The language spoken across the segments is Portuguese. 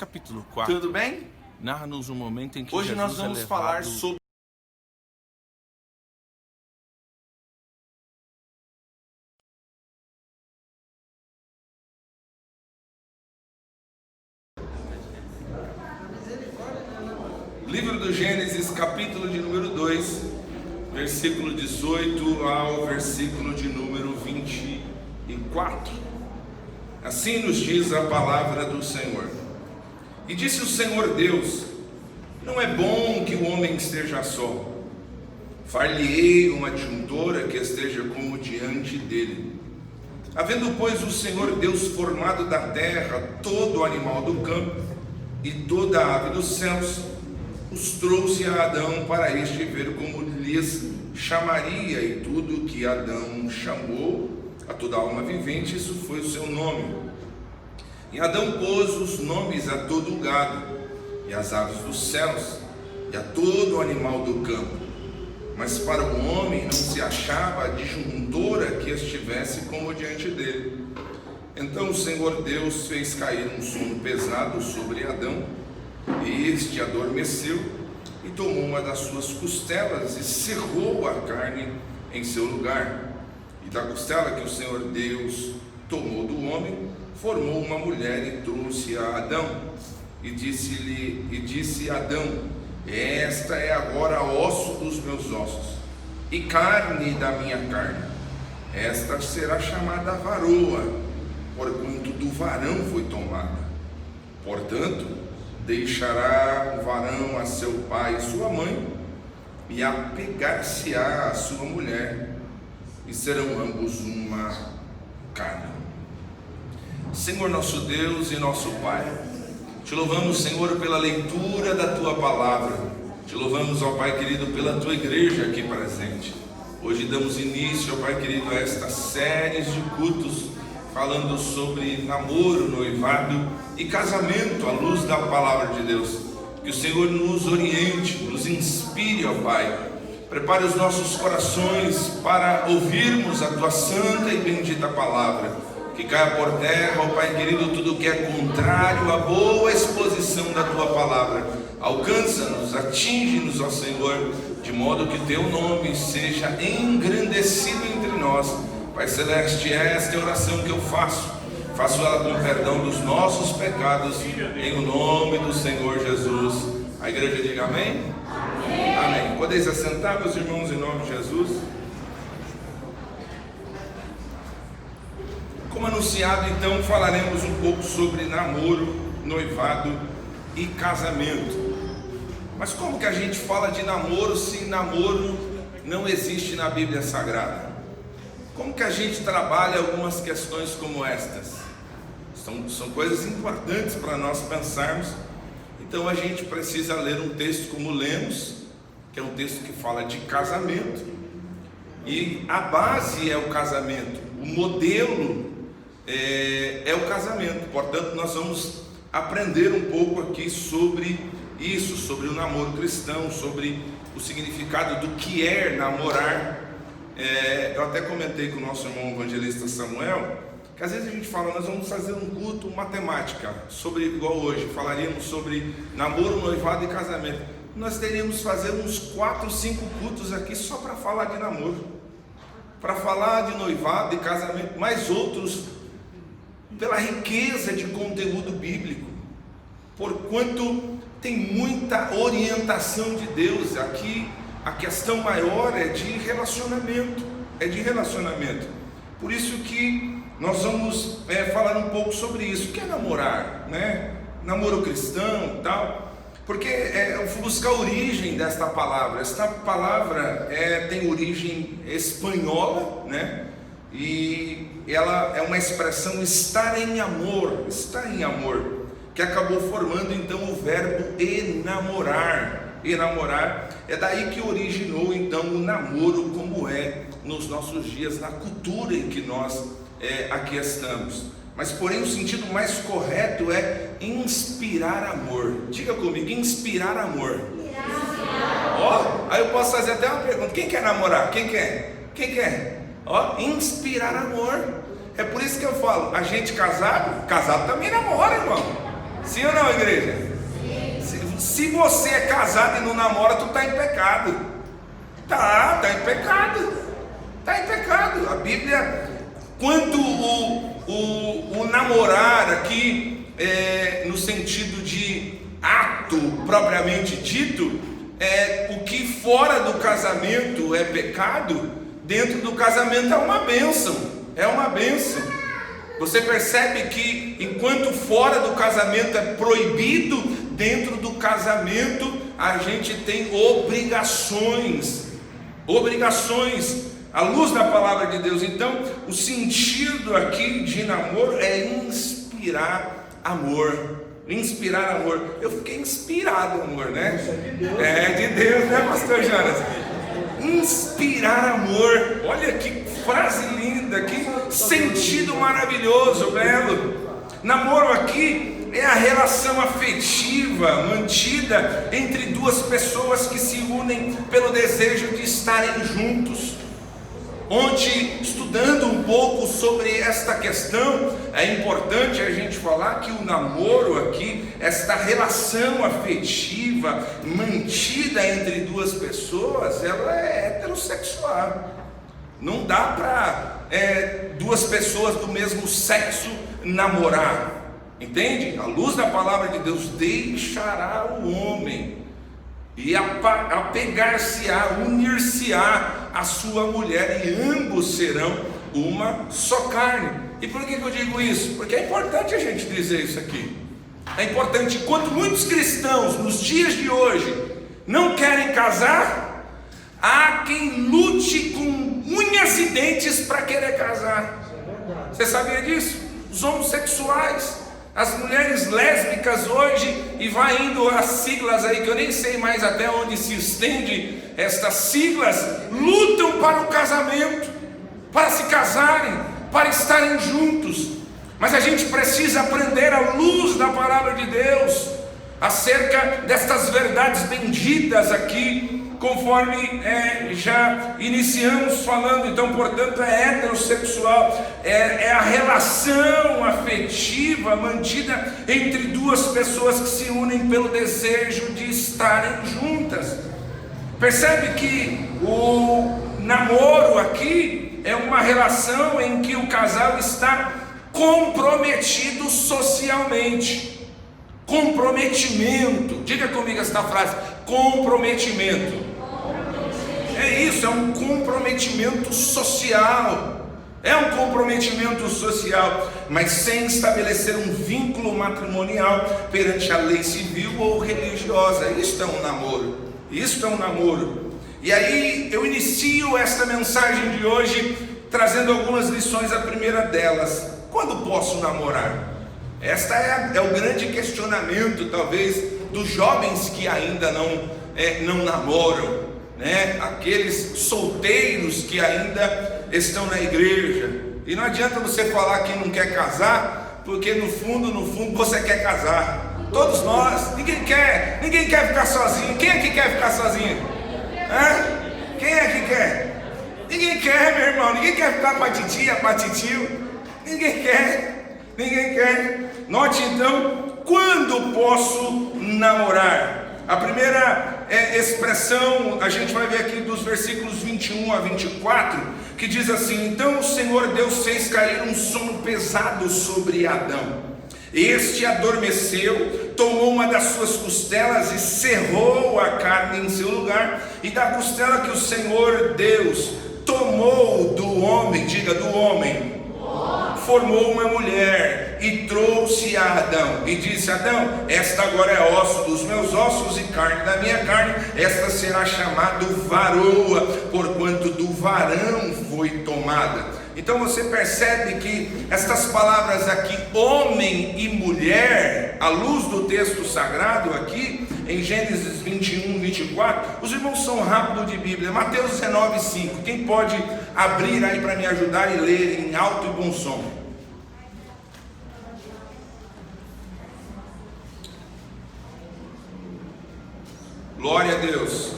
capítulo 4. Tudo bem? Narra-nos um momento em que Hoje Jesus nós vamos é levado... falar sobre livro do Gênesis, capítulo de número 2, versículo 18 ao versículo de número 24. Assim nos diz a palavra do Senhor. E disse o Senhor Deus: não é bom que o homem esteja só. Far-lhe-ei uma adjuntora que esteja como diante dele. Havendo, pois, o Senhor Deus formado da terra todo animal do campo e toda ave dos céus, os trouxe a Adão para este ver como lhes chamaria, e tudo que Adão chamou a toda alma vivente, isso foi o seu nome. E Adão pôs os nomes a todo o gado, e às aves dos céus, e a todo o animal do campo. Mas para o homem não se achava adjuntora que estivesse como diante dele. Então o Senhor Deus fez cair um sono pesado sobre Adão, e este adormeceu, e tomou uma das suas costelas, e cerrou a carne em seu lugar. E da costela que o Senhor Deus tomou do homem, formou uma mulher e trouxe a Adão. E disse Adão: esta é agora osso dos meus ossos, e carne da minha carne. Esta será chamada varoa, porquanto do varão foi tomada. Portanto, deixará o varão a seu pai e sua mãe, e apegar-se-á a sua mulher, e serão ambos uma carne. Senhor nosso Deus e nosso Pai, te louvamos, Senhor, pela leitura da Tua Palavra. Te louvamos, ó Pai querido, pela Tua igreja aqui presente. Hoje damos início, ó Pai querido, a esta série de cultos falando sobre namoro, noivado e casamento à luz da Palavra de Deus. Que o Senhor nos oriente, nos inspire, ó Pai. Prepare os nossos corações para ouvirmos a Tua santa e bendita Palavra. Que caia por terra, ó Pai querido, tudo que é contrário à boa exposição da Tua Palavra. Alcança-nos, atinge-nos, ó Senhor, de modo que Teu nome seja engrandecido entre nós. Pai Celeste, esta é a oração que eu faço. Faço ela com perdão dos nossos pecados, em o nome do Senhor Jesus. A igreja diga amém? Amém. Amém. Podeis assentar, meus irmãos, em nome de Jesus. Como anunciado, então, falaremos um pouco sobre namoro, noivado e casamento. Mas como que a gente fala de namoro se namoro não existe na Bíblia Sagrada? Como que a gente trabalha algumas questões como estas? São coisas importantes para nós pensarmos. Então a gente precisa ler um texto como lemos, que é um texto que fala de casamento. E a base é o casamento, o modelo é o casamento. Portanto, nós vamos aprender um pouco aqui sobre isso, sobre o namoro cristão, sobre o significado do que é namorar. Eu até comentei com o nosso irmão evangelista Samuel, que às vezes a gente fala, nós vamos fazer um culto matemática, sobre, igual hoje, falaríamos sobre namoro, noivado e casamento. Nós teríamos que fazer uns 4, 5 cultos aqui só para falar de namoro, para falar de noivado e casamento, mais outros, pela riqueza de conteúdo bíblico, porquanto tem muita orientação de Deus. Aqui a questão maior é de relacionamento, por isso que nós vamos falar um pouco sobre isso. O que é namorar, né? Namoro cristão e tal, porque eu fui buscar a origem desta palavra. Esta palavra tem origem espanhola, né? E ela é uma expressão estar em amor, que acabou formando então o verbo enamorar. É daí que originou então o namoro como é nos nossos dias, na cultura em que nós aqui estamos. Mas porém o sentido mais correto é inspirar amor. Diga comigo, inspirar amor. Aí eu posso fazer até uma pergunta: quem quer namorar? Quem quer? Inspirar amor. É por isso que eu falo, a gente casado também namora, irmão. Sim ou não, igreja? Se você é casado e não namora, tu está em pecado. Tá em pecado. Está em pecado. A Bíblia, quando o namorar aqui, no sentido de ato propriamente dito, o que fora do casamento é pecado, dentro do casamento é uma bênção. É uma bênção. Você percebe que enquanto fora do casamento é proibido, dentro do casamento a gente tem obrigações à luz da palavra de Deus. Então, o sentido aqui de namoro é inspirar amor. Inspirar amor. Eu fiquei inspirado, amor, né? É de Deus, né, pastor Jonas? Inspirar amor. Olha que frase linda, que sentido maravilhoso, belo. Namoro aqui é a relação afetiva mantida entre duas pessoas que se unem pelo desejo de estarem juntos. Onde, estudando um pouco sobre esta questão, é importante a gente falar que o namoro aqui, esta relação afetiva mantida entre duas pessoas, ela é heterossexual. Não dá para duas pessoas do mesmo sexo namorar, entende? A luz da palavra de Deus deixará o homem e apegar-se-á, unir-se-á a sua mulher, e ambos serão uma só carne. E por que eu digo isso? Porque é importante a gente dizer isso aqui. É importante. Enquanto muitos cristãos nos dias de hoje não querem casar, há quem lute com unhas e dentes para querer casar. Você sabia disso? Os homossexuais, as mulheres lésbicas hoje, e vai indo as siglas aí, que eu nem sei mais até onde se estende estas siglas, lutam para o casamento, para se casarem, para estarem juntos. Mas a gente precisa aprender à luz da palavra de Deus acerca destas verdades benditas aqui, conforme já iniciamos falando. Então, portanto, é heterossexual, é a relação afetiva mantida entre duas pessoas que se unem pelo desejo de estarem juntas. Percebe que o namoro aqui é uma relação em que o casal está comprometido socialmente. Comprometimento, diga comigo esta frase: comprometimento. É isso, é um comprometimento social. É um comprometimento social, mas sem estabelecer um vínculo matrimonial perante a lei civil ou religiosa. Isto é um namoro. Isto é um namoro. E aí eu inicio esta mensagem de hoje trazendo algumas lições. A primeira delas: quando posso namorar? Esta é o grande questionamento, talvez, dos jovens que ainda não namoram, né? Aqueles solteiros que ainda estão na igreja. E não adianta você falar que não quer casar, porque no fundo você quer casar. Todos nós, ninguém quer ficar sozinho. Quem é que quer ficar sozinho? Quem é que quer? Ninguém quer, meu irmão. Ninguém quer ficar com a titia, com a titio. Ninguém quer. Note então, quando posso namorar? A primeira expressão a gente vai ver aqui dos versículos 21 a 24, que diz assim: então o Senhor Deus fez cair um sono pesado sobre Adão. Este adormeceu, tomou uma das suas costelas e cerrou a carne em seu lugar. E da costela que o Senhor Deus tomou do homem, diga, do homem, formou uma mulher e trouxe a Adão, e disse: Adão, esta agora é osso dos meus ossos e carne da minha carne, esta será chamada varoa, porquanto do varão foi tomada. Então você percebe que estas palavras aqui, homem e mulher, à luz do texto sagrado aqui, em Gênesis 21, 24, os irmãos são rápidos de Bíblia, Mateus 19, 5, quem pode abrir aí para me ajudar e ler em alto e bom som? Glória a Deus.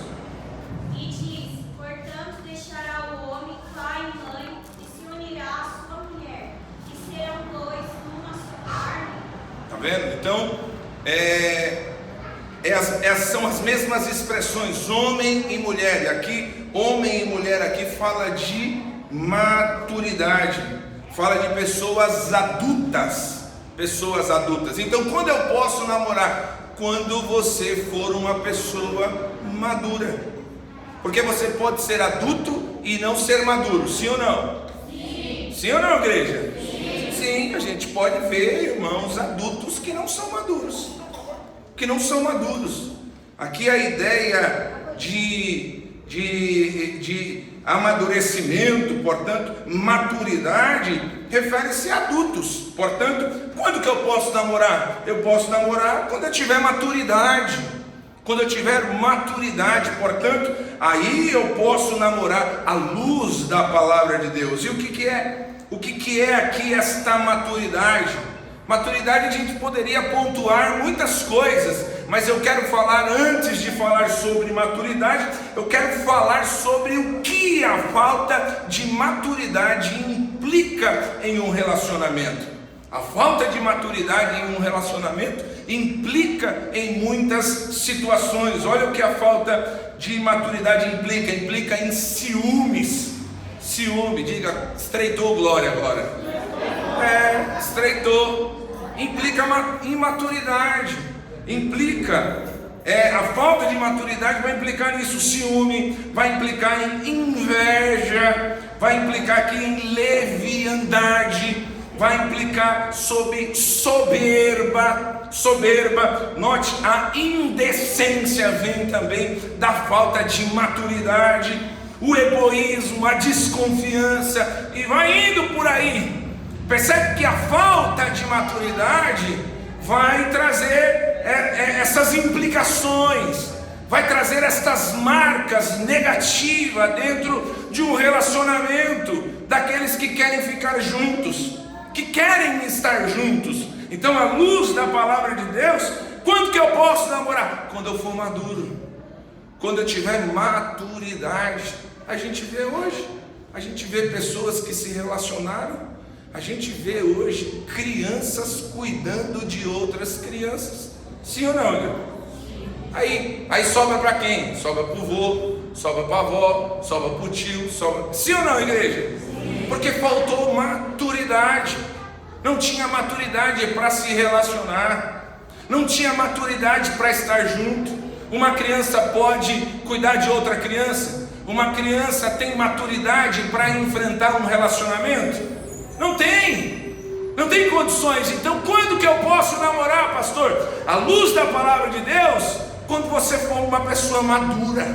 E diz: portanto deixará o homem pai e mãe, e se unirá à sua mulher, e serão dois numa só carne. Tá vendo? Então são as mesmas expressões, homem e mulher. E aqui, homem e mulher aqui fala de maturidade, fala de pessoas adultas. Então, quando eu posso namorar? Quando você for uma pessoa madura. Porque você pode ser adulto e não ser maduro, sim ou não? Sim. Sim ou não, igreja? Sim. Sim, a gente pode ver irmãos adultos que não são maduros. Aqui a ideia de amadurecimento, portanto, maturidade, refere-se a adultos. Portanto, quando que eu posso namorar? Eu posso namorar quando eu tiver maturidade. Portanto, aí eu posso namorar à luz da palavra de Deus. E o que é aqui esta maturidade? Maturidade, a gente poderia pontuar muitas coisas, mas eu quero falar, antes de falar sobre maturidade, eu quero falar sobre o que a falta de maturidade implica em um relacionamento. A falta de maturidade em um relacionamento implica em muitas situações. Olha o que a falta de maturidade implica em ciúmes. Ciúme, diga, estreitou glória agora. Estreitou. Implica imaturidade. A falta de maturidade vai implicar nisso, ciúme, vai implicar em inveja, vai implicar aqui em leviandade, vai implicar sobre soberba. Note, a indecência vem também da falta de maturidade, o egoísmo, a desconfiança, e vai indo por aí. Percebe que a falta de maturidade vai trazer essas implicações, vai trazer estas marcas negativas dentro de um relacionamento, daqueles que querem ficar juntos, que querem estar juntos. Então, à luz da palavra de Deus, quando que eu posso namorar? Quando eu for maduro, quando eu tiver maturidade. A gente vê hoje, pessoas que se relacionaram, a gente vê hoje crianças cuidando de outras crianças, sim ou não, meu? Aí sobra para quem? Sobra para o vô, sobra para a avó, sobra para o tio, sobra... Sim ou não, igreja? Sim. Porque faltou maturidade. Não tinha maturidade para se relacionar, não tinha maturidade para estar junto. Uma criança pode cuidar de outra criança? Uma criança tem maturidade para enfrentar um relacionamento? Não tem condições. Então, quando que eu posso namorar, pastor? À luz da palavra de Deus, quando você for uma pessoa madura,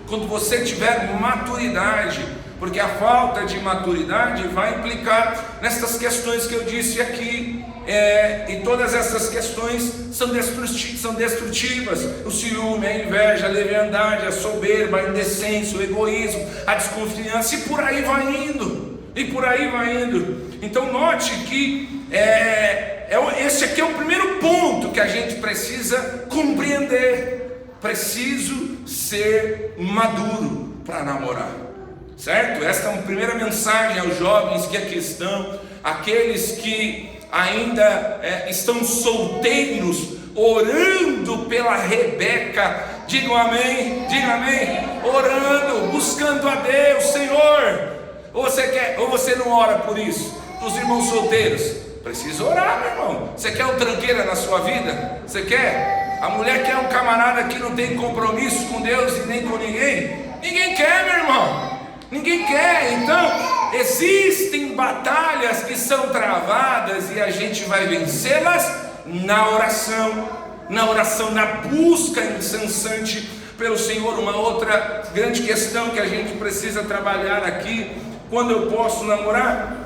quando você tiver maturidade, porque a falta de maturidade vai implicar nessas questões que eu disse aqui, e todas essas questões são destrutivas: o ciúme, a inveja, a leviandade, a soberba, a indecência, o egoísmo, a desconfiança, e por aí vai indo. Então note que esse aqui é o primeiro ponto que a gente precisa compreender. Preciso ser maduro para namorar, certo? Esta é uma primeira mensagem aos jovens que aqui estão, aqueles que ainda estão solteiros, orando pela Rebeca. Digam amém, orando, buscando a Deus. Senhor, ou você não ora por isso? Os irmãos solteiros, precisa orar, meu irmão. Você quer um tranqueira na sua vida? Você quer? A mulher quer um camarada que não tem compromisso com Deus e nem com ninguém? Ninguém quer, meu irmão. Ninguém quer. Então, existem batalhas que são travadas e a gente vai vencê-las na oração, na busca incessante pelo Senhor. Uma outra grande questão que a gente precisa trabalhar aqui: quando eu posso namorar?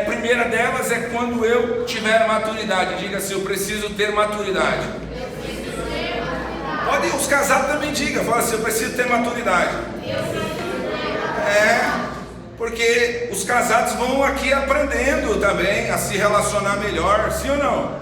Primeira delas é quando eu tiver maturidade. Diga assim: eu preciso ter maturidade. Podem os casados também digam, fala assim: eu preciso ter maturidade. Porque os casados vão aqui aprendendo também a se relacionar melhor, sim ou não?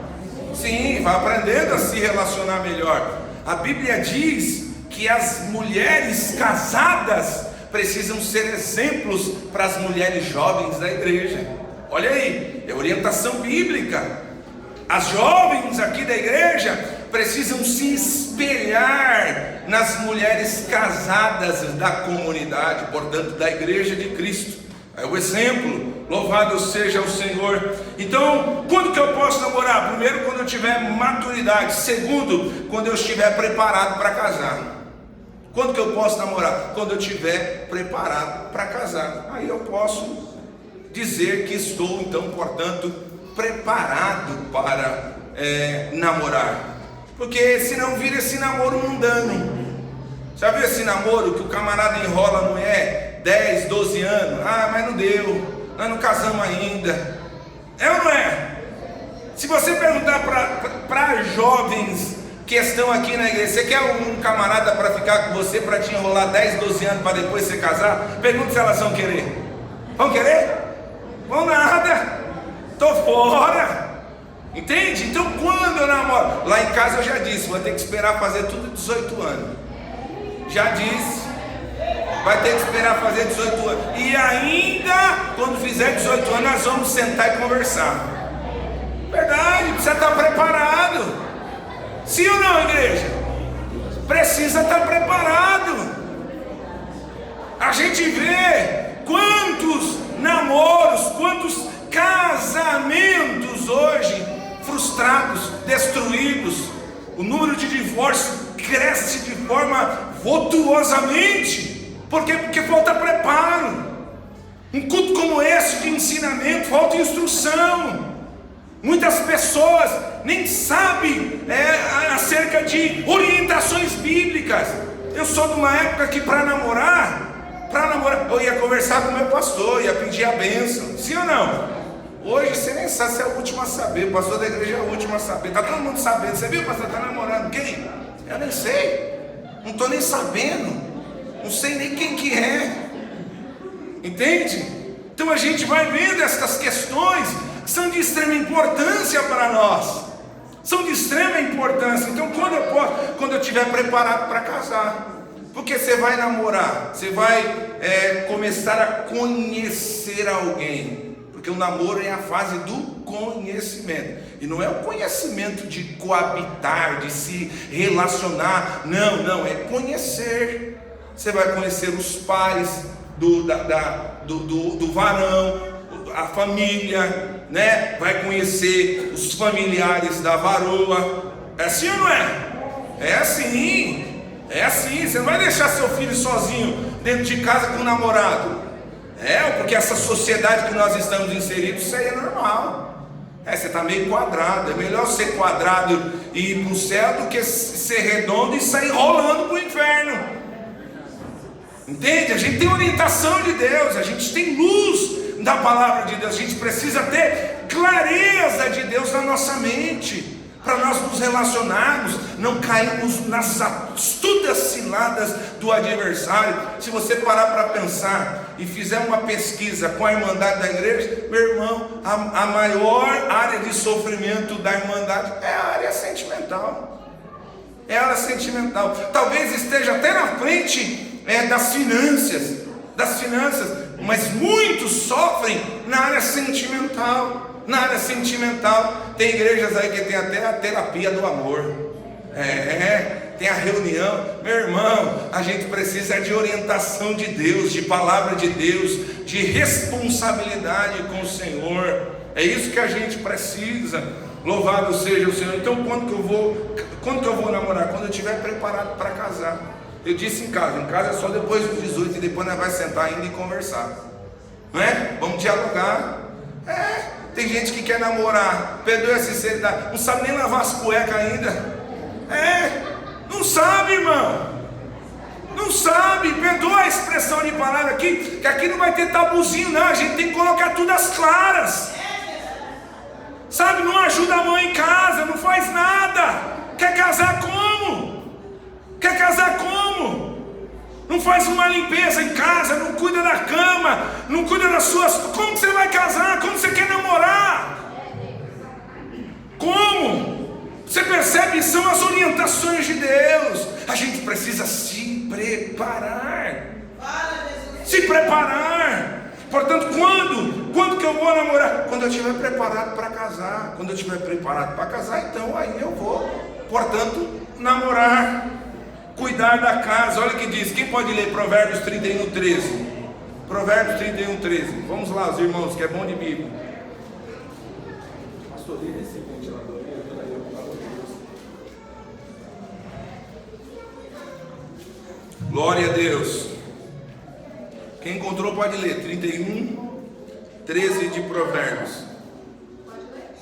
Sim, vai aprendendo a se relacionar melhor. A Bíblia diz que as mulheres casadas precisam ser exemplos para as mulheres jovens da igreja. Olha aí, é orientação bíblica. As jovens aqui da igreja precisam se espelhar nas mulheres casadas da comunidade, portanto da igreja de Cristo. É o exemplo, louvado seja o Senhor. Então, quando que eu posso namorar? Primeiro, quando eu tiver maturidade. Segundo, quando eu estiver preparado para casar. Quando que eu posso namorar? Quando eu estiver preparado para casar. Aí eu posso dizer que estou, então, portanto, preparado para namorar. Porque senão vira esse namoro mundano. Já viu esse namoro que o camarada enrola a mulher 10, 12 anos? Ah, mas não deu, nós não casamos ainda. É ou não é? Se você perguntar para jovens que estão aqui na igreja, você quer um camarada para ficar com você, para te enrolar 10, 12 anos para depois você casar? Pergunta se elas vão querer. Vão querer? Vão nada. Tô fora. Entende? Então quando eu namoro, lá em casa eu já disse, vou ter que esperar fazer tudo 18 anos. Já disse, vai ter que esperar fazer 18 anos. E ainda, quando fizer 18 anos, nós vamos sentar e conversar. Verdade, precisa estar preparado. Sim ou não, igreja? Precisa estar preparado. A gente vê quantos namoros, quantos casamentos hoje frustrados, destruídos. O número de divórcios cresce de forma vultuosamente. Por quê? Porque falta preparo. Um culto como esse de ensinamento, falta instrução. Muitas pessoas nem sabem acerca de orientações bíblicas. Eu sou de uma época que para namorar, eu ia conversar com o meu pastor, ia pedir a bênção. Sim ou não? Hoje você nem sabe se é o último a saber. O pastor da igreja é o último a saber. Está todo mundo sabendo. Você viu, pastor? Está namorando quem? Eu nem sei. Não estou nem sabendo. Não sei nem quem que é. Entende? Então a gente vai vendo essas questões que são de extrema importância para nós. São de extrema importância. Então quando eu estiver preparado para casar. Porque você vai namorar, você vai começar a conhecer alguém. Porque o namoro é a fase do conhecimento. E não é o conhecimento de coabitar, de se relacionar. Não, é conhecer. Você vai conhecer os pais do varão, a família, né? Vai conhecer os familiares da varoa. É assim ou não é? É assim. É assim. Você não vai deixar seu filho sozinho dentro de casa com o namorado. Porque essa sociedade que nós estamos inseridos, isso aí é normal. Você está meio quadrado. É melhor ser quadrado e ir para o céu do que ser redondo e sair rolando para o inferno. Entende? A gente tem orientação de Deus, a gente tem luz da palavra de Deus. A gente precisa ter clareza de Deus na nossa mente, para nós nos relacionarmos, não cairmos nas astutas ciladas do adversário. Se você parar para pensar e fizer uma pesquisa com a Irmandade da igreja, meu irmão, a maior área de sofrimento da Irmandade é a área sentimental. É a área sentimental. Talvez esteja até na frente das finanças, mas muitos sofrem na área sentimental. Na área sentimental, tem igrejas aí que tem até a terapia do amor. Tem a reunião. Meu irmão, a gente precisa de orientação de Deus, de palavra de Deus, de responsabilidade com o Senhor. É isso que a gente precisa. Louvado seja o Senhor. Então quando que eu vou namorar? Quando eu estiver preparado para casar. Eu disse em casa é só depois dos 18 e depois nós vamos sentar ainda e conversar. Não é? Vamos dialogar. Tem gente que quer namorar, perdoe a sinceridade, não sabe nem lavar as cuecas ainda. Não sabe, irmão. Não sabe, perdoa a expressão de palavra aqui, que aqui não vai ter tabuzinho não, a gente tem que colocar tudo às claras. Sabe, não ajuda a mãe em casa, não faz nada. Quer casar como? Não faz uma limpeza em casa, não cuida da cama, não cuida das suas... Como que você vai casar? Como você quer namorar? Como? Você percebe? São as orientações de Deus. A gente precisa se preparar. Se preparar. Portanto, quando que eu vou namorar? Quando eu estiver preparado para casar. Quando eu estiver preparado para casar, então aí eu vou. portanto, namorar, cuidar da casa. Olha o que diz, quem pode ler Provérbios 31:13? Provérbios 31:13. Vamos lá, os irmãos, que é bom de Bíblia. Glória a Deus. Quem encontrou pode ler. 31:13 de Provérbios.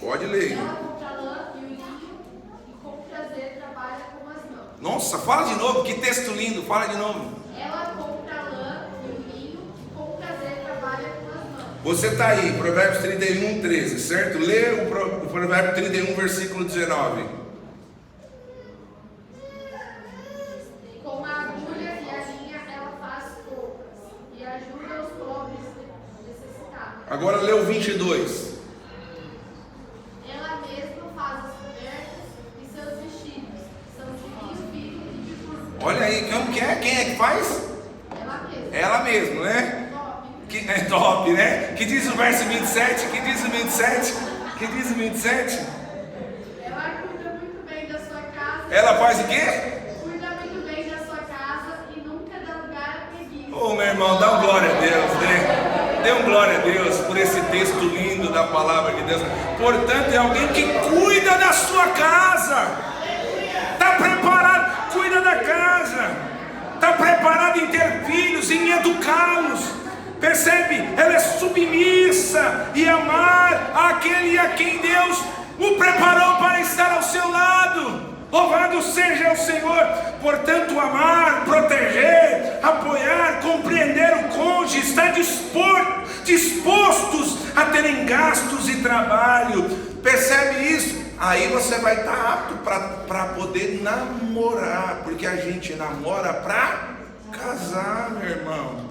Pode ler. Ela compra lã e o linho e com prazer trabalha com as mãos. Nossa, fala de novo, que texto lindo, fala de novo. Ela compra lã e o linho e com prazer trabalha com as mãos. Você está aí, Provérbios 31:13, certo? Lê o Provérbio 31, versículo 19. Com a agulha e a linha ela faz roupas e ajuda os pobres necessitados. Agora lê o 22. Ela mesma faz os cobertos e seus vestidos. São de linho fino e de púrpura. Olha aí, quem é que faz? Ela mesma. Ela mesma, né? Top. Que é top, né? Que diz o verso 27? Que diz o 27? Que diz o 27? Ela cuida muito bem da sua casa. Ela faz o quê? Cuida muito bem da sua casa e nunca dá lugar a preguiça. Ô meu irmão, dá um glória a Deus, né? Dê um glória a Deus por esse texto lindo da palavra de Deus. Portanto, é alguém que cuida da sua casa. Está preparado, cuida da casa. Está preparado em ter filhos, em educá-los. Percebe? Ela é submissa e amar aquele a quem Deus o preparou para estar ao seu lado. Louvado seja o Senhor. Portanto, amar, proteger, apoiar, compreender o cônjuge, estar dispostos a terem gastos e trabalho. Percebe isso? Aí você vai estar apto para poder namorar, porque a gente namora para casar, meu irmão.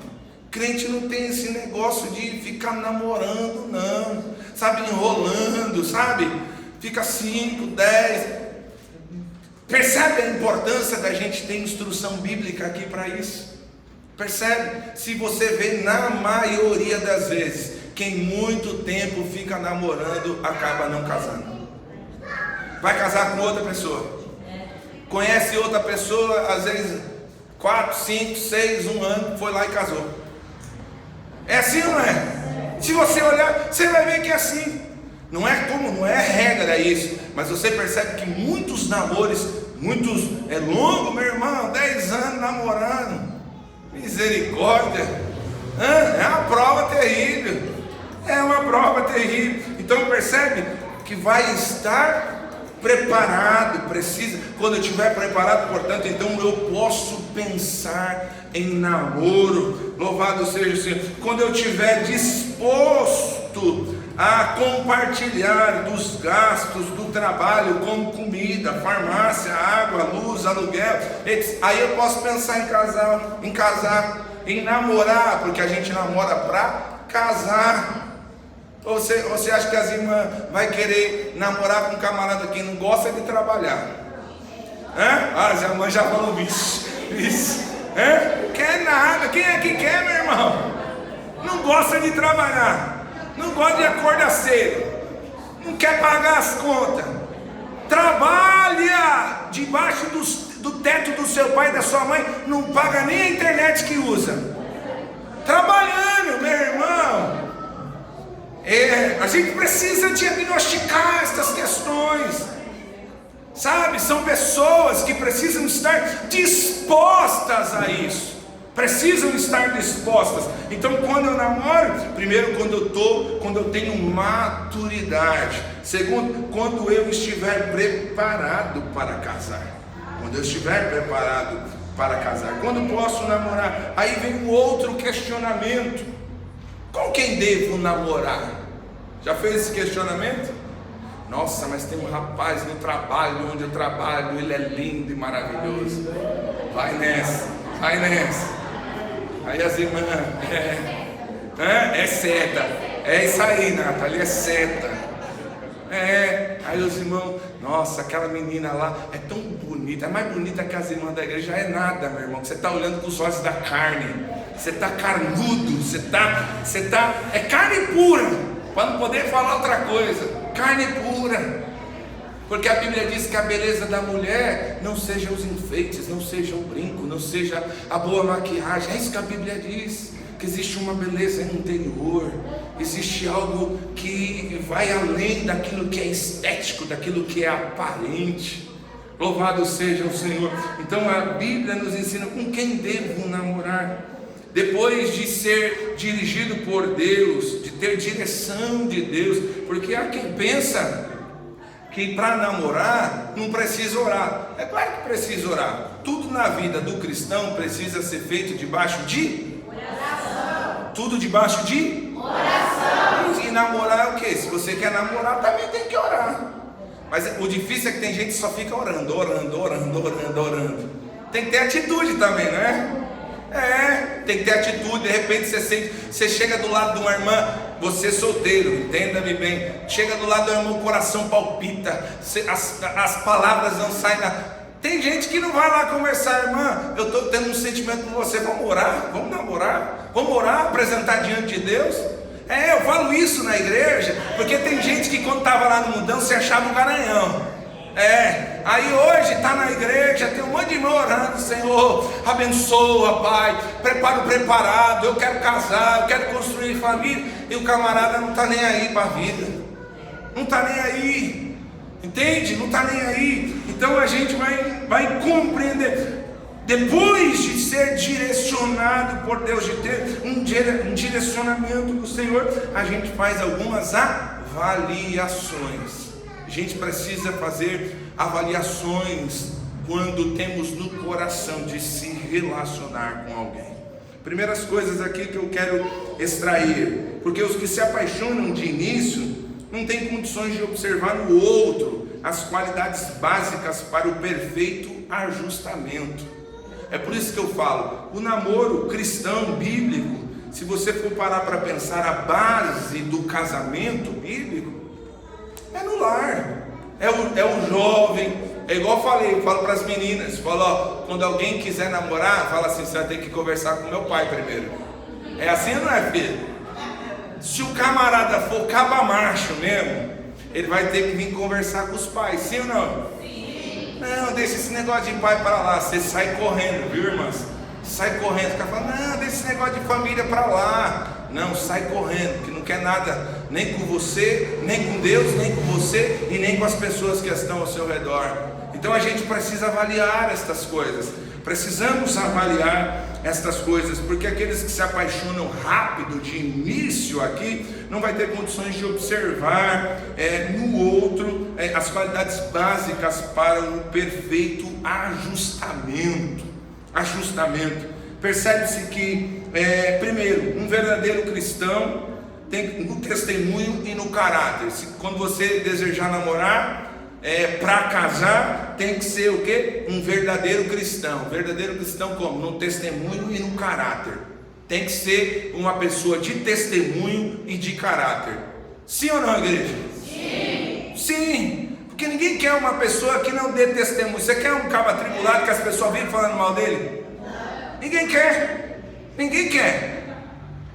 Crente não tem esse negócio de ficar namorando, não, sabe, enrolando, sabe, fica 5, 10. Percebe a importância da gente ter instrução bíblica aqui para isso? Percebe? Se você vê, na maioria das vezes, quem muito tempo fica namorando acaba não casando. Vai casar com outra pessoa, conhece outra pessoa, às vezes 4, 5, 6, 1 ano, foi lá e casou. É assim ou não é? Se você olhar, você vai ver que é assim. Não é regra isso, mas você percebe que muitos namoros, é longo, meu irmão, 10 anos namorando, misericórdia, é uma prova terrível, então percebe que vai estar preparado, precisa, quando eu estiver preparado, portanto, então eu posso pensar em namoro, louvado seja o Senhor, quando eu estiver disposto a compartilhar dos gastos do trabalho, como comida, farmácia, água, luz, aluguel, aí eu posso pensar em casar, em namorar, porque a gente namora para casar. Ou você acha que as irmãs vai querer namorar com um camarada que não gosta de trabalhar? As irmãs já falam isso. Quer nada, quem é que quer, meu irmão? Não gosta de trabalhar, não gosta de acordar cedo, não quer pagar as contas, trabalha debaixo do teto do seu pai e da sua mãe, não paga nem a internet que usa, trabalhando, meu irmão. A gente precisa diagnosticar essas questões, sabe? São pessoas que precisam estar dispostas a isso. Precisam estar dispostas. Então, quando eu namoro, primeiro, quando eu tenho maturidade. Segundo, quando eu estiver preparado para casar. Quando eu estiver preparado para casar. Quando posso namorar? Aí vem um outro questionamento. Com quem devo namorar? Já fez esse questionamento? Nossa, mas tem um rapaz no trabalho, onde eu trabalho, ele é lindo e maravilhoso. Vai nessa. Aí as irmãs, é seta, é isso aí, Natália, é seta. Aí os irmãos, nossa, aquela menina lá é tão bonita, é mais bonita que as irmãs da igreja. É nada, meu irmão, que você está olhando com os olhos da carne, você está carnudo, você está, é carne pura, para não poder falar outra coisa, carne pura. Porque a Bíblia diz que a beleza da mulher não seja os enfeites, não seja o brinco, não seja a boa maquiagem. É isso que a Bíblia diz, que existe uma beleza interior, existe algo que vai além daquilo que é estético, daquilo que é aparente. Louvado seja o Senhor. Então a Bíblia nos ensina com quem devo namorar. Depois de ser dirigido por Deus, de ter direção de Deus, porque há quem pensa que para namorar não precisa orar. É claro que precisa orar. Tudo na vida do cristão precisa ser feito debaixo de oração. Tudo debaixo de oração. E namorar é o quê? Se você quer namorar, também tem que orar. Mas o difícil é que tem gente que só fica orando. Tem que ter atitude também, não é? Tem que ter atitude. De repente você chega do lado de uma irmã, você solteiro, entenda-me bem, chega do lado da irmã, o coração palpita, as palavras não saem Tem gente que não vai lá conversar, irmã, eu estou tendo um sentimento por você, vamos orar, vamos namorar, vamos orar, apresentar diante de Deus. Eu falo isso na igreja, porque tem gente que quando estava lá no mundão se achava um garanhão. Aí hoje está na igreja, tem um monte de irmão orando, Senhor, abençoa, Pai, prepara o preparado, eu quero casar, eu quero construir família, e o camarada não está nem aí para a vida, não está nem aí, entende? Não está nem aí. Então a gente vai compreender, depois de ser direcionado por Deus, de ter um direcionamento do Senhor, a gente faz algumas avaliações. A gente precisa fazer avaliações quando temos no coração de se relacionar com alguém. Primeiras coisas aqui que eu quero extrair, porque os que se apaixonam de início não têm condições de observar no outro as qualidades básicas para o perfeito ajustamento. É por isso que eu falo, o namoro cristão bíblico, se você for parar para pensar, a base do casamento bíblico é no lar, é o jovem. É igual eu falo para as meninas, quando alguém quiser namorar, fala assim, você vai ter que conversar com meu pai primeiro. É assim ou não é, filho? Se o camarada for caba-macho mesmo, ele vai ter que vir conversar com os pais, sim ou não? Sim. Não, deixa esse negócio de pai para lá, você sai correndo, viu, irmãs? Sai correndo, fica falando, não, deixa esse negócio de família para lá. Não, sai correndo, que não quer nada, nem com você, nem com Deus, nem com você e nem com as pessoas que estão ao seu redor. Então a gente precisa avaliar estas coisas, precisamos avaliar estas coisas, porque aqueles que se apaixonam rápido de início aqui, não vai ter condições de observar no outro as qualidades básicas para o perfeito ajustamento. Percebe-se que, primeiro, um verdadeiro cristão tem no testemunho e no caráter. Quando você desejar namorar, para casar, tem que ser o quê? Um verdadeiro cristão. Verdadeiro cristão como? No testemunho e no caráter. Tem que ser uma pessoa de testemunho e de caráter. Sim ou não, igreja? Sim. Sim. Porque ninguém quer uma pessoa que não dê testemunho. Você quer um cabo atribulado que as pessoas vivem falando mal dele? Ninguém quer.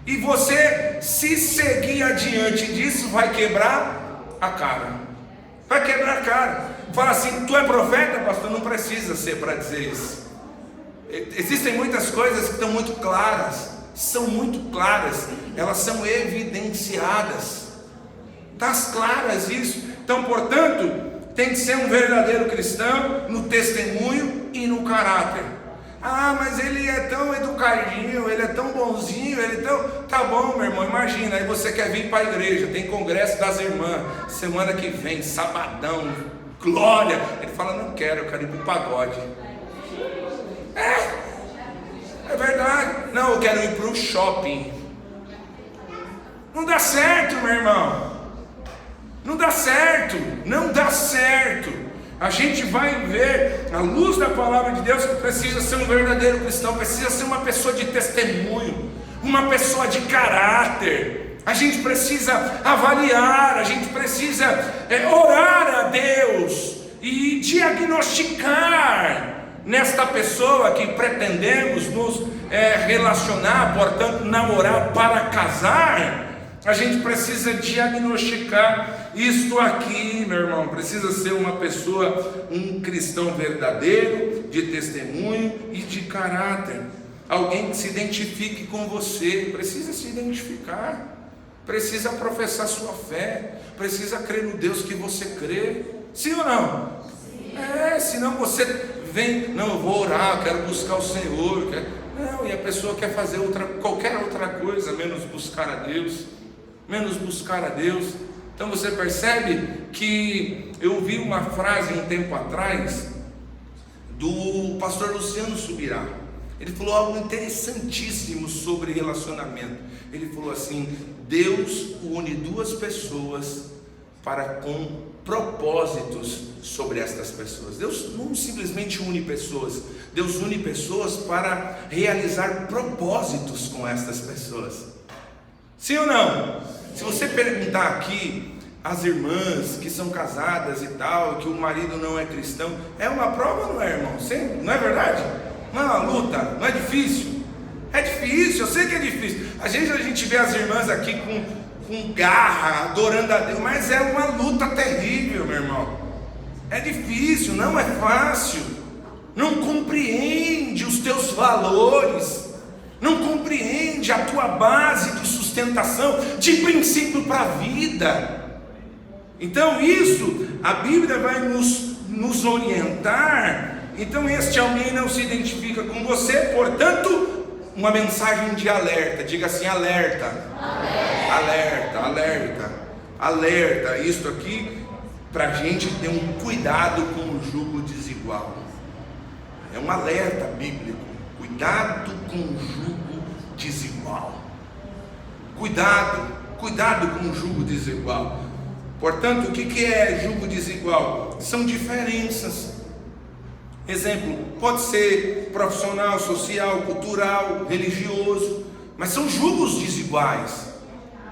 E você, se seguir adiante disso, vai quebrar a cara. Fala assim, tu é profeta, pastor? Não precisa ser para dizer isso. Existem muitas coisas que estão muito claras. São muito claras. Elas são evidenciadas. Está claras isso. Então, portanto, tem que ser um verdadeiro cristão no testemunho e no caráter. Mas ele é tão educadinho, ele é tão bonzinho, Tá bom, meu irmão, imagina, aí você quer vir para a igreja, tem congresso das irmãs, semana que vem, sabadão, glória. Ele fala, não quero, eu quero ir para o pagode. É verdade. Não, eu quero ir para o shopping. Não dá certo, meu irmão. Não dá certo. A gente vai ver, à luz da palavra de Deus, que precisa ser um verdadeiro cristão, precisa ser uma pessoa de testemunho, uma pessoa de caráter. A gente precisa avaliar, a gente precisa orar a Deus e diagnosticar nesta pessoa que pretendemos nos relacionar, portanto, namorar para casar. A gente precisa diagnosticar Isto aqui, meu irmão, precisa ser uma pessoa, um cristão verdadeiro, de testemunho e de caráter. Alguém que se identifique com você, precisa se identificar, precisa professar sua fé, precisa crer no Deus que você crê. Sim ou não? Sim. Senão você vem, não, eu vou orar, eu quero buscar o Senhor. Não, e a pessoa quer fazer qualquer outra coisa, menos buscar a Deus. Menos buscar a Deus. Então você percebe que eu ouvi uma frase um tempo atrás do pastor Luciano Subirá. Ele falou algo interessantíssimo sobre relacionamento. Ele falou assim: Deus une duas pessoas com propósitos sobre estas pessoas. Deus não simplesmente une pessoas, Deus une pessoas para realizar propósitos com estas pessoas. Sim ou não? Se você perguntar aqui as irmãs que são casadas e tal, que o marido não é cristão, é uma prova, não é, irmão? Não é verdade? Não é uma luta? Não é difícil? É difícil, eu sei que é difícil. Às vezes a gente vê as irmãs aqui com garra, adorando a Deus, mas é uma luta terrível, meu irmão. É difícil, não é fácil. Não compreende os teus valores, não compreende a tua base de sustentação, de princípio para a vida. Então isso, a Bíblia vai nos orientar. Então este alguém não se identifica com você, portanto, uma mensagem de alerta. Diga assim: alerta, alerta, alerta, alerta. Isto aqui, para a gente ter um cuidado com o jugo desigual. É um alerta bíblico. Cuidado com o jugo desigual. Cuidado com o jugo desigual. Portanto, o que é jugo desigual? São diferenças. Exemplo, pode ser profissional, social, cultural, religioso, mas são jugos desiguais.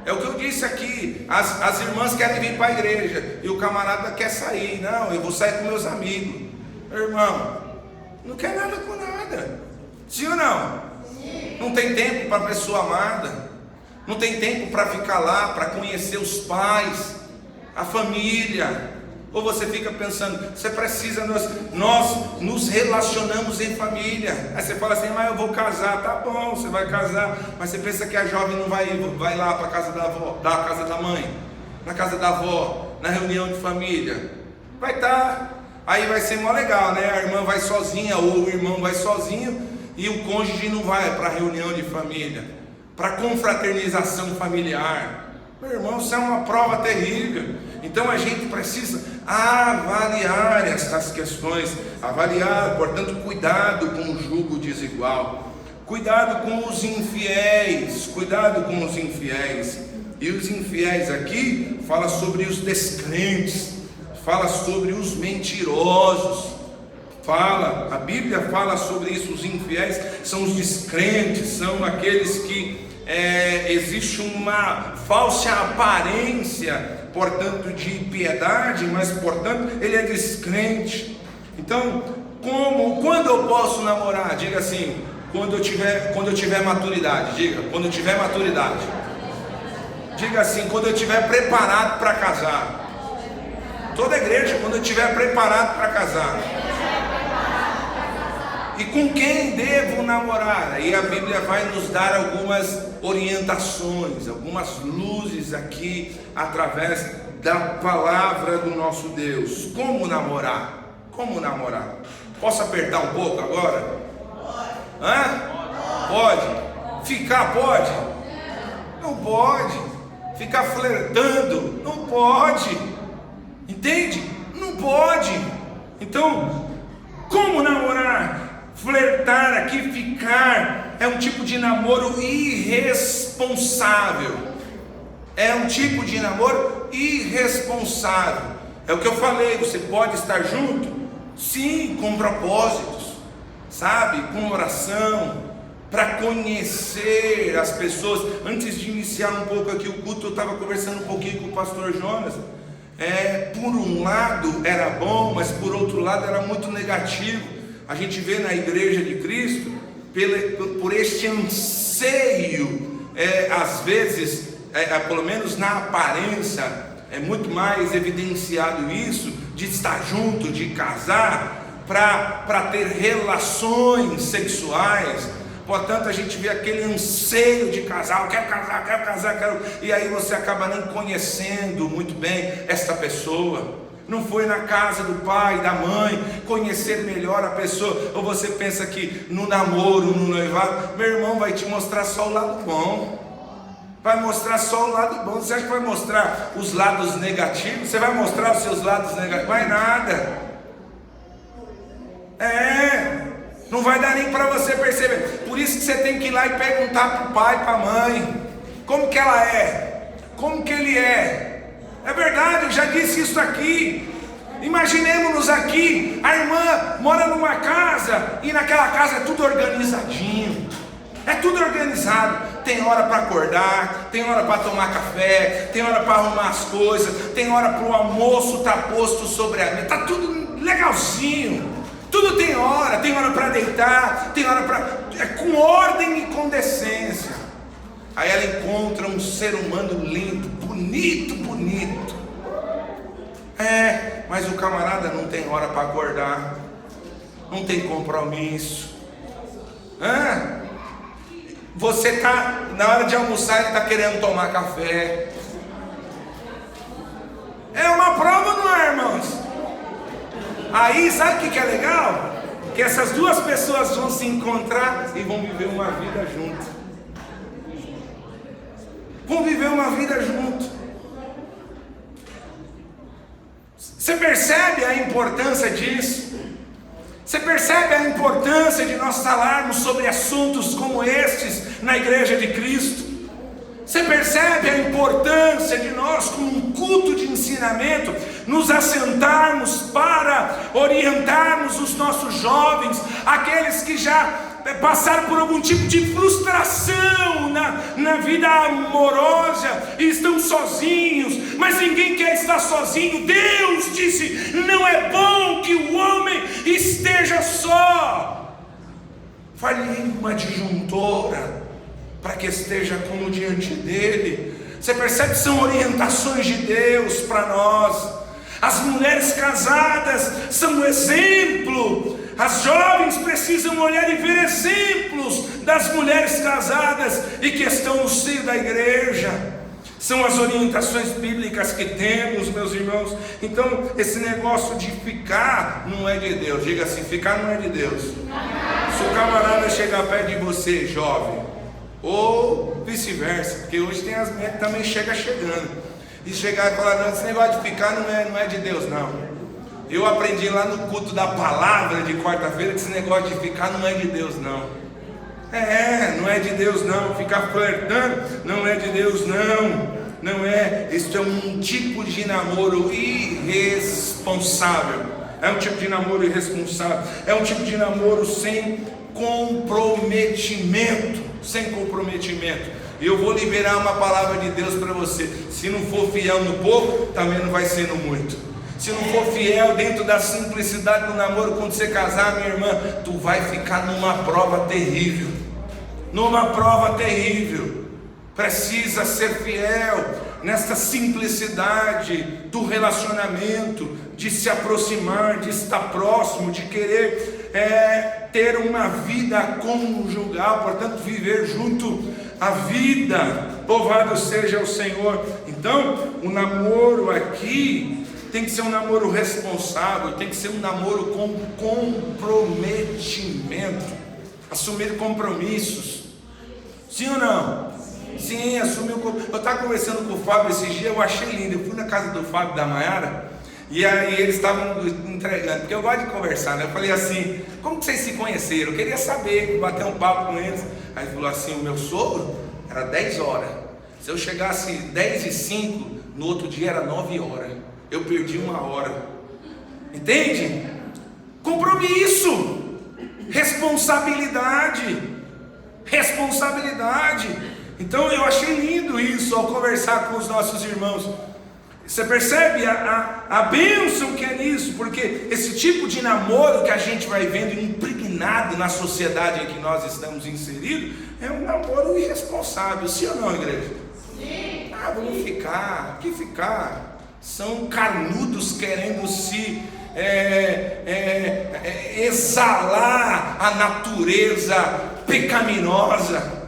É o que eu disse aqui, as irmãs querem vir para a igreja e o camarada quer sair. Não, eu vou sair com meus amigos. Meu irmão, não quer nada com nada. Sim ou não? Sim. Não tem tempo para a pessoa amada, não tem tempo para ficar lá, para conhecer os pais, a família. Ou você fica pensando, você precisa, nós nos relacionamos em família. Aí você fala assim: mas eu vou casar. Tá bom, você vai casar, mas você pensa que a jovem não vai lá para a casa da avó, da casa da mãe, na casa da avó, na reunião de família? Vai estar, aí vai ser mó legal, né? A irmã vai sozinha ou o irmão vai sozinho e o cônjuge não vai para a reunião de família, para a confraternização familiar. Meu irmão, isso é uma prova terrível. Então a gente precisa avaliar estas questões, portanto, cuidado com o jugo desigual, cuidado com os infiéis, E os infiéis aqui fala sobre os descrentes, fala sobre os mentirosos, a Bíblia fala sobre isso. Os infiéis são os descrentes, são aqueles que existe uma falsa aparência, portanto, de piedade, mas portanto ele é descrente. Então, quando eu posso namorar? Diga assim: quando eu tiver maturidade. Diga: quando eu tiver maturidade. Diga assim: quando eu estiver preparado para casar. Toda a igreja: quando eu estiver preparado para casar. E com quem devo namorar? Aí a Bíblia vai nos dar algumas orientações, algumas luzes aqui, através da palavra do nosso Deus. Como namorar? Como namorar? Posso apertar um pouco agora? Pode? Ficar pode? Não pode. Ficar flertando? Não pode. Entende? Não pode. Então, como namorar? Flertar aqui, ficar, é um tipo de namoro irresponsável. É um tipo de namoro irresponsável. É o que eu falei, você pode estar junto? Sim, com propósitos, sabe? Com oração, para conhecer as pessoas. Antes de iniciar um pouco aqui o culto, eu estava conversando um pouquinho com o pastor Jonas. Por um lado era bom, mas por outro lado era muito negativo. A gente vê na igreja de Cristo, por este anseio, às vezes, pelo menos na aparência, É muito mais evidenciado isso de estar junto, de casar, para ter relações sexuais. Portanto, a gente vê aquele anseio de casar, eu quero casar, e aí você acaba nem conhecendo muito bem esta pessoa. Não foi na casa do pai, da mãe, conhecer melhor a pessoa. Ou você pensa que no namoro, no noivado, meu irmão vai te mostrar só o lado bom. Vai mostrar só o lado bom. Você acha que vai mostrar os lados negativos? Você vai mostrar os seus lados negativos? Vai nada. Não vai dar nem para você perceber. Por isso que você tem que ir lá e perguntar para o pai, para a mãe, como que ela é, como que ele é. É verdade, eu já disse isso aqui. Imaginemos-nos aqui, a irmã mora numa casa e naquela casa é tudo organizadinho. É tudo organizado. Tem hora para acordar, tem hora para tomar café, tem hora para arrumar as coisas, tem hora para o almoço estar posto sobre a mesa. Está tudo legalzinho. Tudo tem hora para deitar, tem hora para... É com ordem e com decência. Aí ela encontra um ser humano lindo, bonito. Mas o camarada não tem hora para acordar, não tem compromisso. Você está, na hora de almoçar, ele está querendo tomar café. É uma prova, não é, irmãos? Aí, sabe o que é legal? Que essas duas pessoas vão se encontrar e vão viver uma vida junto. Vão viver uma vida junto. Você percebe a importância disso? Você percebe a importância de nós falarmos sobre assuntos como estes na igreja de Cristo? Você percebe a importância de nós, como um culto de ensinamento, nos assentarmos para orientarmos os nossos jovens, aqueles que já passaram por algum tipo de frustração na vida amorosa e estão sozinhos, mas ninguém quer estar sozinho. Deus disse: não é bom que o homem esteja só. Fale uma disjuntora para que esteja como diante dele. Você percebe que são orientações de Deus para nós. As mulheres casadas são um exemplo. As jovens precisam olhar e ver exemplos das mulheres casadas e que estão no seio da igreja. São as orientações bíblicas que temos, meus irmãos. Então, esse negócio de ficar não é de Deus. Diga assim: ficar não é de Deus. Se o camarada chegar perto de você, jovem, ou vice-versa, porque hoje tem as mulheres que também chegando, e chegar e falar: não, esse negócio de ficar não é de Deus, não. Eu aprendi lá no culto da palavra de quarta-feira que esse negócio de ficar não é de Deus, não. Não é de Deus, não. Ficar flertando não é de Deus, não. Não é. Isso é um tipo de namoro irresponsável. É um tipo de namoro irresponsável. É um tipo de namoro sem comprometimento. Sem comprometimento. E eu vou liberar uma palavra de Deus para você. Se não for fiel no pouco, também não vai ser no muito. Se não for fiel dentro da simplicidade do namoro, quando você casar, minha irmã, tu vai ficar numa prova terrível. Numa prova terrível. Precisa ser fiel nessa simplicidade do relacionamento, de se aproximar, de estar próximo, de querer ter uma vida conjugal, portanto viver junto a vida. Louvado seja o Senhor. Então, o namoro aqui tem que ser um namoro responsável, tem que ser um namoro com comprometimento, assumir compromissos. Sim ou não? Sim, assumir o compromisso. Eu estava conversando com o Fábio esses dias, eu achei lindo. Eu fui na casa do Fábio e da Maiara, e aí eles estavam entregando, porque eu gosto de conversar, né? Eu falei assim: como que vocês se conheceram? Eu queria saber, bater um papo com eles. Aí ele falou assim: o meu sogro era 10 horas, se eu chegasse 10:05, no outro dia era 9 horas. Eu perdi 1 hora. Entende? Compromisso, responsabilidade. Então eu achei lindo isso ao conversar com os nossos irmãos. Você percebe a bênção que é nisso? Porque esse tipo de namoro que a gente vai vendo impregnado na sociedade em que nós estamos inseridos é um namoro irresponsável. Sim ou não, igreja? Sim. Vamos ficar. Que ficar? são carnudos querendo se exalar a natureza pecaminosa.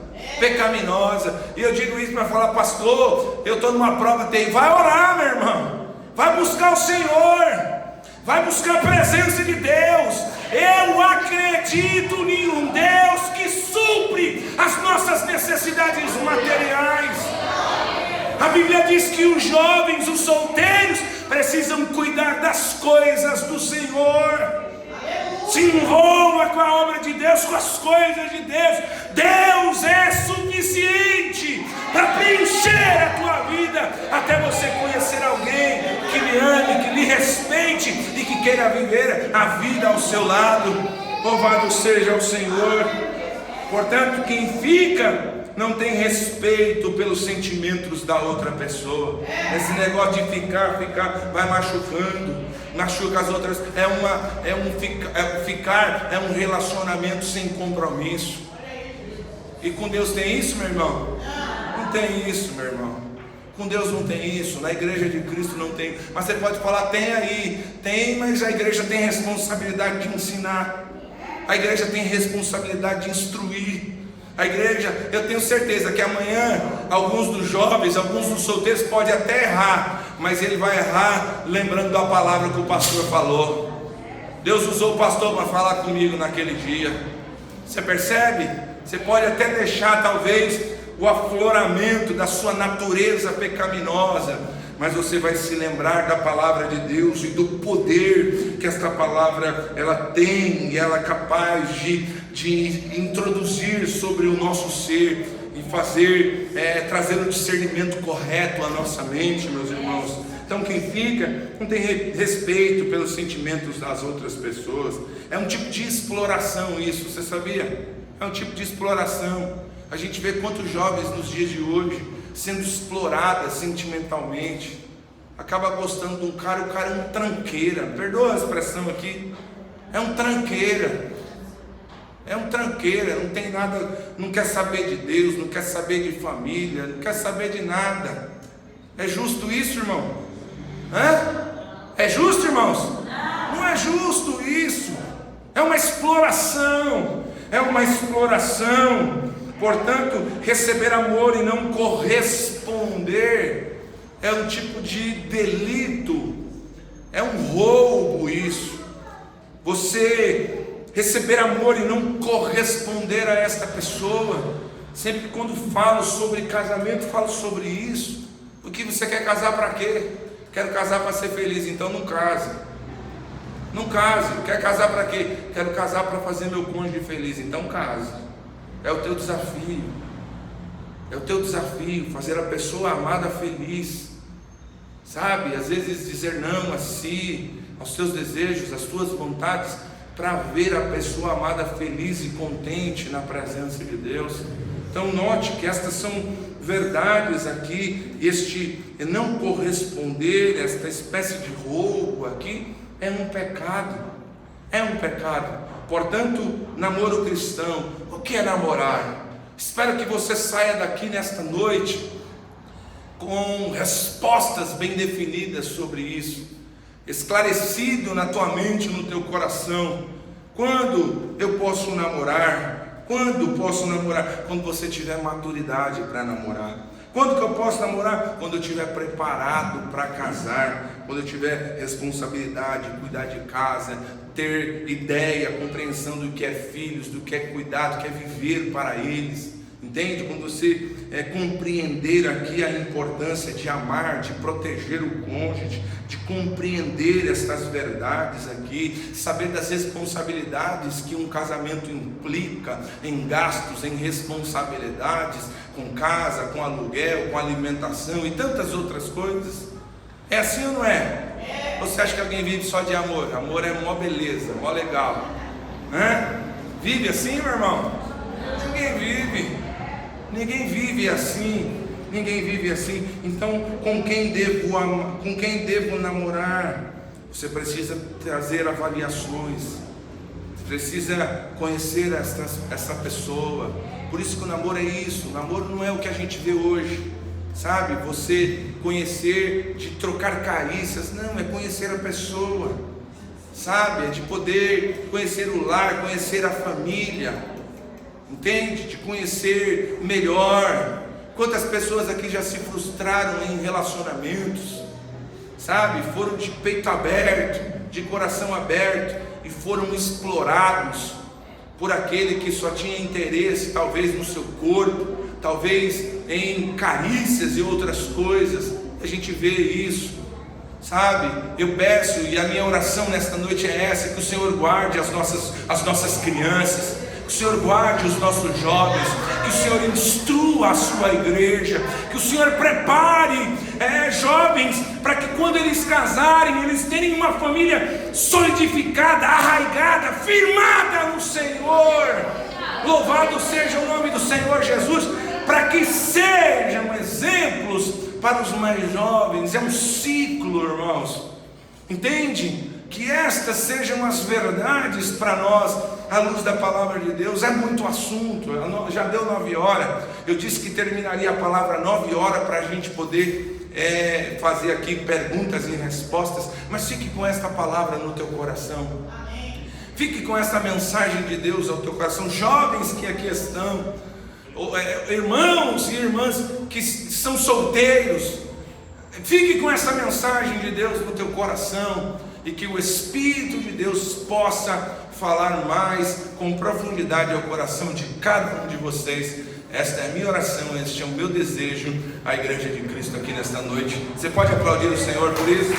E eu digo isso para falar: pastor, eu estou numa prova terrível. Vai orar, meu irmão, vai buscar o Senhor, vai buscar a presença de Deus. Eu acredito em um Deus que supre as nossas necessidades materiais. A Bíblia diz que os jovens, os solteiros, precisam cuidar das coisas do Senhor. Se envolva com a obra de Deus, com as coisas de Deus. Deus é suficiente para preencher a tua vida, até você conhecer alguém que lhe ame, que lhe respeite e que queira viver a vida ao seu lado. Louvado seja o Senhor. Portanto, quem fica não tem respeito pelos sentimentos da outra pessoa. Esse negócio de ficar vai machuca as outras. Ficar é um relacionamento sem compromisso. E com Deus tem isso, meu irmão? Não tem isso, meu irmão. Com Deus não tem isso. Na igreja de Cristo não tem. Mas você pode falar: tem aí. Tem, mas a igreja tem responsabilidade de ensinar. A igreja tem responsabilidade de instruir. A igreja, eu tenho certeza que amanhã alguns dos jovens, alguns dos solteiros podem até errar, mas ele vai errar lembrando da palavra que o pastor falou. Deus usou o pastor para falar comigo naquele dia. Você percebe? Você pode até deixar talvez o afloramento da sua natureza pecaminosa, mas você vai se lembrar da palavra de Deus e do poder que esta palavra ela tem, e ela é capaz de introduzir sobre o nosso ser e fazer, trazer o discernimento correto à nossa mente, meus irmãos. Então quem fica não tem respeito pelos sentimentos das outras pessoas. É um tipo de exploração isso, você sabia? É um tipo de exploração. A gente vê quantos jovens nos dias de hoje sendo exploradas sentimentalmente, acaba gostando de um cara, o cara é um tranqueira, perdoa a expressão aqui, é um tranqueira, não tem nada, não quer saber de Deus, não quer saber de família, não quer saber de nada. É justo isso, irmão? É justo, irmãos? Não é justo isso. É uma exploração. Portanto, receber amor e não corresponder é um tipo de delito, é um roubo isso. Você receber amor e não corresponder a esta pessoa. Sempre quando falo sobre casamento, falo sobre isso. Porque você quer casar para quê? Quero casar para ser feliz. Então não case. Quer casar para quê? Quero casar para fazer meu cônjuge feliz. Então case. É o teu desafio. Fazer a pessoa amada feliz. Sabe, às vezes dizer não a si, aos teus desejos, às tuas vontades, para ver a pessoa amada feliz e contente na presença de Deus. Então note que estas são verdades aqui. Este não corresponder, esta espécie de roubo aqui, é um pecado. Portanto, namoro cristão. O que é namorar? Espero que você saia daqui nesta noite com respostas bem definidas sobre isso, esclarecido na tua mente, no teu coração. Quando eu posso namorar? Quando você tiver maturidade para namorar. Quando que eu posso namorar? Quando eu estiver preparado para casar, quando eu tiver responsabilidade, cuidar de casa, ter ideia, compreensão do que é filhos, do que é cuidado, do que é viver para eles. Entende? Quando você compreender aqui a importância de amar, de proteger o cônjuge, de compreender estas verdades aqui, saber das responsabilidades que um casamento implica, em gastos, em responsabilidades, com casa, com aluguel, com alimentação e tantas outras coisas. É assim ou não é? Você acha que alguém vive só de amor? Amor é mó beleza, mó legal. Vive assim, meu irmão? Ninguém vive assim. Então, com quem devo namorar? Você precisa trazer avaliações. Você precisa conhecer essa pessoa. Por isso que o namoro é isso. O namoro não é o que a gente vê hoje. sabe, você conhecer, de trocar carícias, não, é conhecer a pessoa, sabe, é de poder conhecer o lar, conhecer a família, entende, de conhecer melhor. Quantas pessoas aqui já se frustraram em relacionamentos, sabe, foram de peito aberto, de coração aberto, e foram explorados por aquele que só tinha interesse talvez no seu corpo, talvez em carícias e outras coisas. A gente vê isso, sabe? Eu peço, e a minha oração nesta noite é essa, que o Senhor guarde as nossas crianças, que o Senhor guarde os nossos jovens, que o Senhor instrua a sua igreja, que o Senhor prepare jovens para que quando eles casarem, eles tenham uma família solidificada, arraigada, firmada no Senhor. Louvado seja o nome do Senhor Jesus, para que sejam exemplos para os mais jovens. É um ciclo, irmãos, entende? Que estas sejam as verdades para nós, à luz da palavra de Deus. É muito assunto, já deu 9 horas, eu disse que terminaria a palavra 9 horas, para a gente poder fazer aqui perguntas e respostas, mas fique com esta palavra no teu coração, fique com esta mensagem de Deus ao teu coração. Jovens que aqui estão, irmãos e irmãs que são solteiros, fique com essa mensagem de Deus no teu coração, e que o Espírito de Deus possa falar mais com profundidade ao coração de cada um de vocês. Esta é a minha oração, este é o meu desejo, a igreja de Cristo aqui nesta noite. Você pode aplaudir o Senhor por isso?